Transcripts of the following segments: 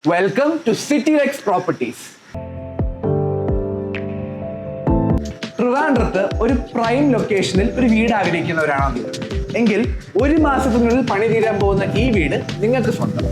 Welcome to CityLex Properties. ട്രിവാൻഡ്രത്ത് ഒരു prime ലൊക്കേഷനിൽ ഒരു വീട് ആഗ്രഹിക്കുന്നവരാണോ നിങ്ങൾ? എങ്കിൽ ഒരു മാസത്തിനുള്ളിൽ പണി തീരാൻ പോകുന്ന ഈ വീട് നിങ്ങൾക്ക് സ്വന്തം.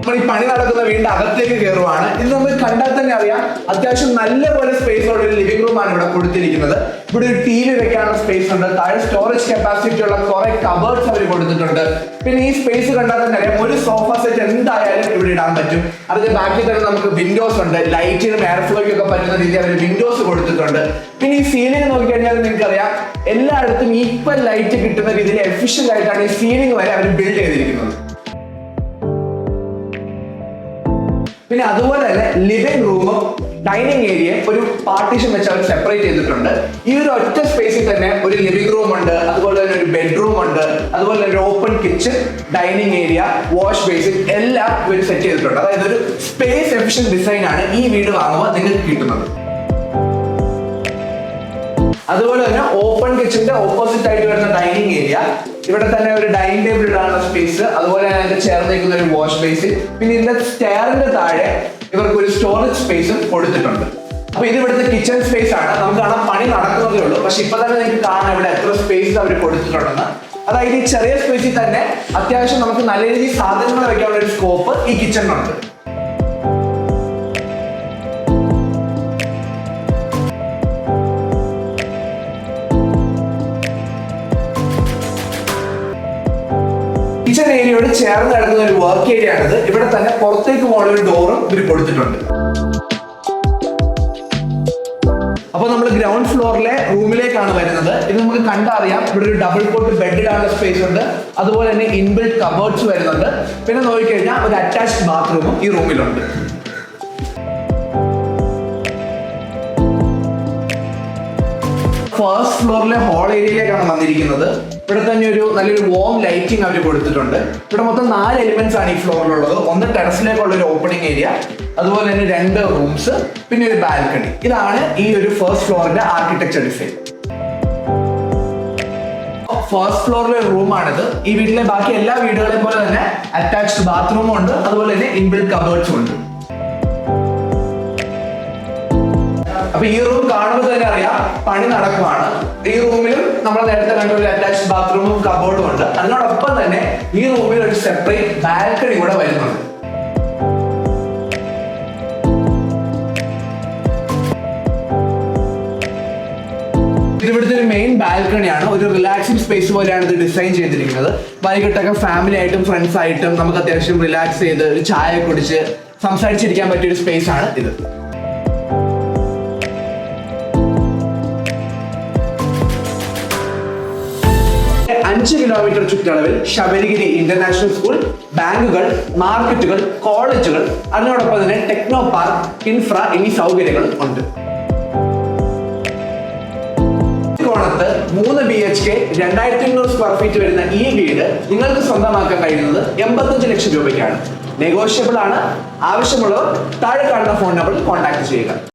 നമ്മൾ ഈ പണി നടക്കുന്ന വീടിന്റെ അകത്തേക്ക് കയറുവാണ്. ഇത് നമുക്ക് കണ്ടാൽ തന്നെ അറിയാം, അത്യാവശ്യം നല്ലപോലെ സ്പേസോടെ ഒരു ലിവിംഗ് റൂം ആണ് ഇവിടെ കൊടുത്തിരിക്കുന്നത്. ഇവിടെ ഒരു ടി വി വെക്കാനുള്ള സ്പേസ് ഉണ്ട്. താഴെ സ്റ്റോറേജ് കപ്പാസിറ്റി ഉള്ള കുറെ കബേർഡ്സ് അവർ കൊടുത്തിട്ടുണ്ട്. പിന്നെ ഈ സ്പേസ് കണ്ടാൽ തന്നെ അറിയാം, ഒരു സോഫ സെറ്റ് എന്തായാലും ഇവിടെ ഇടാൻ പറ്റും. അതിന്റെ ബാക്കിൽ തന്നെ നമുക്ക് വിൻഡോസ് ഉണ്ട്. ലൈറ്റിനും എയർ ഫ്ലോയ്ക്കും ഒക്കെ പറ്റുന്ന രീതിയിൽ അവർ വിൻഡോസ് കൊടുത്തിട്ടുണ്ട്. പിന്നെ ഈ സീലിംഗ് നോക്കിക്കഴിഞ്ഞാൽ നിങ്ങൾക്ക് അറിയാം, എല്ലായിടത്തും ഈക്വൽ ലൈറ്റ് കിട്ടുന്ന രീതിയിൽ എഫിഷ്യന്റ് ആയിട്ടാണ് ഈ സീലിംഗ് വരെ അവർ ബിൽഡ് ചെയ്തിരിക്കുന്നത്. പിന്നെ അതുപോലെ തന്നെ ലിവിംഗ് റൂമും ഡൈനിങ് ഏരിയയും ഒരു പാർട്ടീഷൻ വെച്ച് അവർ സെപ്പറേറ്റ് ചെയ്തിട്ടുണ്ട്. ഈ ഒരു ഒറ്റ സ്പേസിൽ തന്നെ ഒരു ലിവിംഗ് റൂം ഉണ്ട്, അതുപോലെ തന്നെ ഒരു ബെഡ്റൂം ഉണ്ട്, അതുപോലെ തന്നെ ഒരു open kitchen, dining area, wash basin എല്ലാം ഇവർ സെറ്റ് ചെയ്തിട്ടുണ്ട്. അതായത് ഒരു സ്പേസ് എഫിഷ്യന്റ് ഡിസൈൻ ആണ് ഈ വീട് വാങ്ങുമ്പോൾ നിങ്ങൾക്ക് കിട്ടുന്നത്. അതുപോലെ തന്നെ ഓപ്പൺ കിച്ചന്റെ ഓപ്പോസിറ്റ് ആയിട്ട് വരുന്ന ഡൈനിങ് ഏരിയ, ഇവിടെ തന്നെ ഒരു ഡൈനിങ് ടേബിൾ ഇടാനുള്ള സ്പേസ്, അതുപോലെ തന്നെ അതിന്റെ ചേർന്നേക്കുന്ന ഒരു വാഷ് ബേസിൻ, പിന്നെ ഇതിന്റെ സ്റ്റെയറിന്റെ താഴെ ഇവർക്ക് ഒരു സ്റ്റോറേജ് സ്പേസും കൊടുത്തിട്ടുണ്ട്. അപ്പൊ ഇത് ഇവിടുത്തെ കിച്ചൺ സ്പേസ് ആണ്. നമുക്ക് കാണാൻ പണി നടക്കുന്നതേ ഉള്ളൂ, പക്ഷെ ഇപ്പൊ തന്നെ നിങ്ങൾക്ക് കാണാൻ ഇവിടെ എത്ര സ്പേസ് അവർ കൊടുത്തിട്ടുണ്ടെന്ന്. അതായത് ഈ ചെറിയ സ്പേസിൽ തന്നെ അത്യാവശ്യം നമുക്ക് നല്ല രീതിയിൽ സാധനങ്ങൾ വെക്കാനുള്ള ഒരു സ്കോപ്പ് ഈ കിച്ചണിനുണ്ട്. കിച്ചൺ ഏരിയയോട് ചേർന്ന് കിടക്കുന്ന ഒരു വർക്ക് ഏരിയ ആണിത്. ഇവിടെ തന്നെ പുറത്തേക്ക് പോകുന്ന ഒരു ഡോറും ഇവർ കൊടുത്തിട്ടുണ്ട്. അപ്പൊ നമ്മൾ ഗ്രൗണ്ട് ഫ്ലോറിലെ റൂമിലേക്കാണ് വരുന്നത്. ഇത് നമുക്ക് കണ്ടറിയാം, ഇവിടെ ഒരു ഡബിൾ കോട്ട് ബെഡ് ഇടാനുള്ള സ്പേസ് ഉണ്ട്, അതുപോലെ തന്നെ ഇൻബിൽറ്റ് കബേർഡ്സ് വരുന്നുണ്ട്. പിന്നെ നോക്കിക്കഴിഞ്ഞാൽ ഒരു അറ്റാച്ച്ഡ് ബാത്റൂമും ഈ റൂമിലുണ്ട്. ഫസ്റ്റ് ഫ്ലോറിലെ ഹാൾ ഏരിയയിലേക്കാണ് വന്നിരിക്കുന്നത്. ഇവിടെ തന്നെ ഒരു നല്ലൊരു വോം ലൈറ്റിംഗ് അവർ കൊടുത്തിട്ടുണ്ട്. ഇവിടെ മൊത്തം 4 എലിമെന്റ്സ് ആണ് ഈ ഫ്ലോറിലുള്ളത്. ഒന്ന് ടെറസിലേക്കുള്ള ഒരു ഓപ്പണിംഗ് ഏരിയ, അതുപോലെ തന്നെ 2 റൂംസ്, പിന്നെ ഒരു ബാൽക്കണി. ഇതാണ് ഈ ഒരു ഫസ്റ്റ് ഫ്ലോറിന്റെ ആർക്കിടെക്ചർ ഡിസൈൻ. ഫസ്റ്റ് ഫ്ലോറിലെ റൂമാണിത്. ഈ വീട്ടിലെ ബാക്കി എല്ലാ വീടുകളെ പോലെ തന്നെ അറ്റാച്ച്ഡ് ബാത്റൂമും ഉണ്ട്, അതുപോലെ തന്നെ ഇൻബിൽറ്റ് കബേർഡ്സും ഉണ്ട്. അപ്പൊ ഈ റൂം കാണുമ്പോൾ തന്നെ അറിയാം പണി നടക്കുവാണ്. ഈ റൂമിലും നമ്മൾ നേരത്തെ കണ്ട ഒരു അറ്റാച്ച്ഡ് ബാത്റൂമും കബോർഡും ഉണ്ട്. അതിനോടൊപ്പം തന്നെ ഈ റൂമിൽ ഒരു സെപ്പറേറ്റ് ബാൽക്കണി കൂടെ വരുന്നുണ്ട്. ഇത് ഇവിടുത്തെ ഒരു മെയിൻ ബാൽക്കണിയാണ്. ഒരു റിലാക്സിംഗ് സ്പേസ് പോലെയാണ് ഇത് ഡിസൈൻ ചെയ്തിരിക്കുന്നത്. വൈകിട്ടൊക്കെ ഫാമിലി ആയിട്ടും ഫ്രണ്ട്സ് ആയിട്ടും നമുക്ക് അത്യാവശ്യം റിലാക്സ് ചെയ്ത് ഒരു ചായ കുടിച്ച് സംസാരിച്ചിരിക്കാൻ പറ്റിയ ഒരു സ്പേസ് ആണ് ഇത്. 5 കിലോമീറ്റർ ചുറ്റളവിൽ ശബരിഗിരി ഇന്റർനാഷണൽ സ്കൂൾ, ബാങ്കുകൾ, മാർക്കറ്റുകൾ, കോളേജുകൾ, അതിനോടൊപ്പം തന്നെ ടെക്നോ പാർക്ക്, ഇൻഫ്ര എന്നീ സൗകര്യങ്ങളും ഉണ്ട്. കോണത്ത് 3 BHK 2200 സ്ക്വയർ ഫീറ്റ് വരുന്ന ഈ വീട് നിങ്ങൾക്ക് സ്വന്തമാക്കാൻ കഴിയുന്നത് 85 ലക്ഷം രൂപയ്ക്കാണ്. നെഗോഷ്യബിൾ ആണ്. ആവശ്യമുള്ളവർ താഴെ കാണുന്ന ഫോൺ നമ്പറിൽ കോൺടാക്ട് ചെയ്യുക.